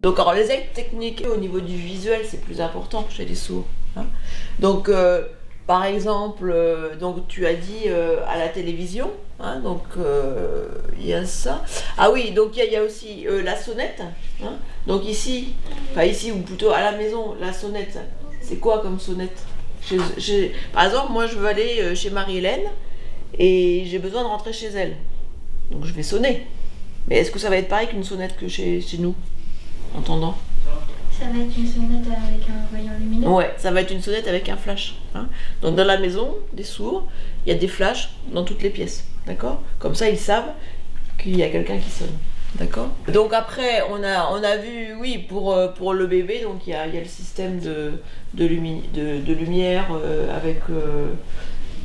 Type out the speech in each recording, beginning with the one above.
Donc alors les aides techniques au niveau du visuel c'est plus important chez les sourds. Hein. Donc par exemple, donc tu as dit à la télévision, hein, donc il y a ça. Ah oui, donc il y a aussi la sonnette. Hein. Donc ici, enfin ici ou plutôt à la maison, la sonnette, c'est quoi comme sonnette? Par exemple, moi je veux aller chez Marie-Hélène et j'ai besoin de rentrer chez elle. Donc je vais sonner. Mais est-ce que ça va être pareil qu'une sonnette que chez nous, entendant? Ça va être une sonnette avec un rayon lumineux? Ouais, ça va être une sonnette avec un flash. Hein. Donc dans la maison des sourds, il y a des flashs dans toutes les pièces. D'accord? Comme ça, ils savent qu'il y a quelqu'un qui sonne. D'accord? Donc après, on a vu, oui, pour le bébé, donc il y a le système de lumière avec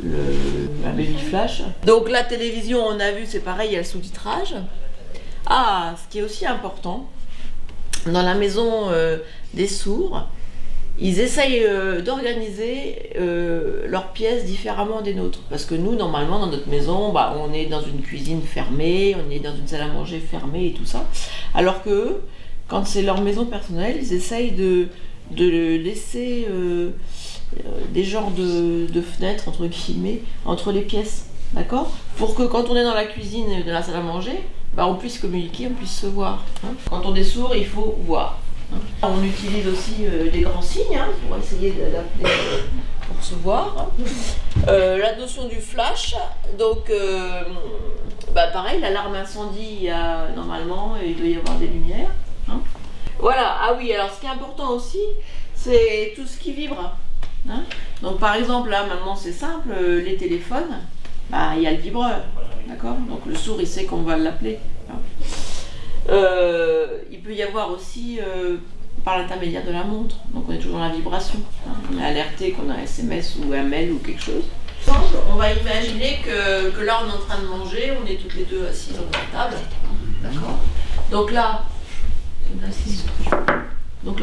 un baby flash. Donc la télévision, on a vu, c'est pareil, il y a le sous-titrage. Ah, ce qui est aussi important, dans la maison des sourds, ils essayent d'organiser leurs pièces différemment des nôtres. Parce que nous, normalement, dans notre maison, bah, on est dans une cuisine fermée, on est dans une salle à manger fermée et tout ça. Alors que eux, quand c'est leur maison personnelle, ils essayent de laisser des genres de fenêtres, entre guillemets, entre les pièces. D'accord? Pour que quand on est dans la cuisine et dans la salle à manger, bah, on puisse communiquer, on puisse se voir. Hein. Quand on est sourd, il faut voir. Hein. On utilise aussi des grands signes hein, pour essayer d'adapter pour se voir. Hein. La notion du flash, donc bah, pareil, l'alarme incendie, il y a, normalement, il doit y avoir des lumières. Hein. Voilà, ah oui, alors ce qui est important aussi, c'est tout ce qui vibre. Hein. Donc par exemple, là maintenant c'est simple, les téléphones, bah, il y a le vibreur. D'accord? Donc le sourd, il sait qu'on va l'appeler. Il peut y avoir aussi par l'intermédiaire de la montre. Donc on est toujours dans la vibration. Hein. On est alerté qu'on a un SMS ou un mail ou quelque chose. On va imaginer que là on est en train de manger, on est toutes les deux assises dans la table. D'accord? Donc là, donc là, je vais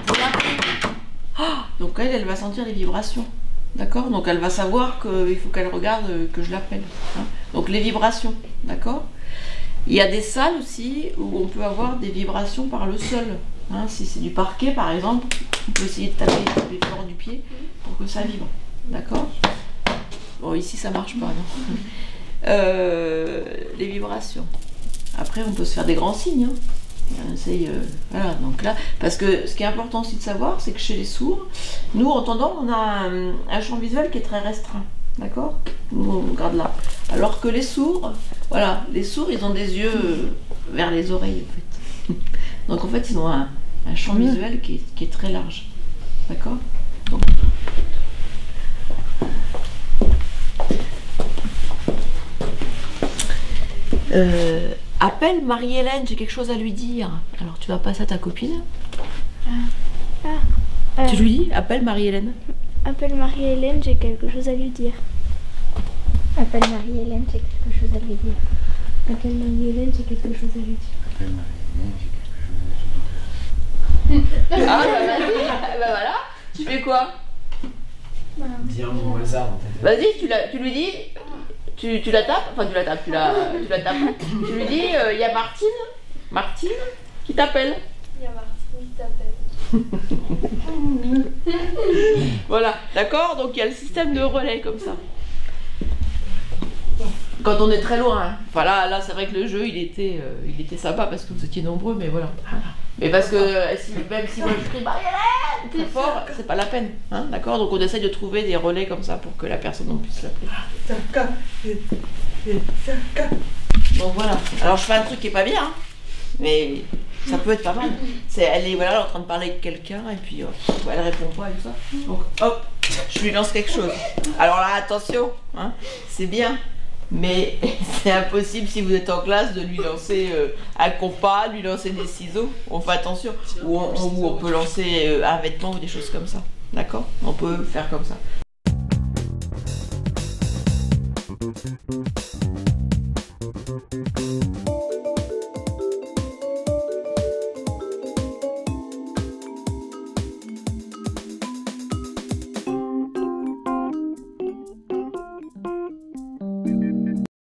pour l'appeler. Ah, donc elle va sentir les vibrations. D'accord? Donc elle va savoir qu'il faut qu'elle regarde que je l'appelle. Hein. Donc les vibrations, d'accord? Il y a des salles aussi où on peut avoir des vibrations par le sol. Hein. Si c'est du parquet par exemple, on peut essayer de taper fort du pied pour que ça vibre. D'accord? Bon, ici ça marche pas, non? Les vibrations. Après on peut se faire des grands signes. Hein. On essaye, voilà, donc là, parce que ce qui est important aussi de savoir, c'est que chez les sourds, nous, entendants, on a un champ visuel qui est très restreint, d'accord? On regarde là. Alors que les sourds, voilà, les sourds, ils ont des yeux vers les oreilles, en fait. Donc, en fait, ils ont un champ visuel qui est très large, d'accord? Donc, appelle Marie-Hélène, j'ai quelque chose à lui dire. Alors tu vas passer à ta copine. Tu lui dis, appelle Marie-Hélène. Appelle Marie-Hélène, j'ai quelque chose à lui dire. Appelle Marie-Hélène, j'ai quelque chose à lui dire. Appelle Marie-Hélène, j'ai quelque chose à lui dire. Appelle Marie-Hélène, j'ai quelque chose à lui dire. Ah bah vas-y, bah voilà. Tu fais quoi? Dis un mot au hasard en fait. Vas-y, tu lui dis. Tu la tapes, enfin tu la tapes, tu la tapes. Tu lui dis, il y a Martine qui t'appelle. Il y a Martine qui t'appelle. Voilà, d'accord? Donc il y a le système de relais comme ça. Quand on est très loin, hein. Enfin là c'est vrai que le jeu il était sympa parce que vous étiez nombreux, mais voilà. Mais parce que même si moi je crie Marie-Hélène très fort, c'est pas la peine, hein, d'accord? Donc on essaye de trouver des relais comme ça pour que la personne en puisse l'appeler. Donc voilà. Alors je fais un truc qui est pas bien, hein, mais ça peut être pas mal. Elle est voilà, en train de parler avec quelqu'un et puis elle répond pas et tout ça. Donc hop, je lui lance quelque chose. Alors là attention, hein, c'est bien. Mais c'est impossible si vous êtes en classe de lui lancer un compas, lui lancer des ciseaux. On fait attention. Ou on peut lancer un vêtement ou des choses comme ça. D'accord? On peut faire comme ça.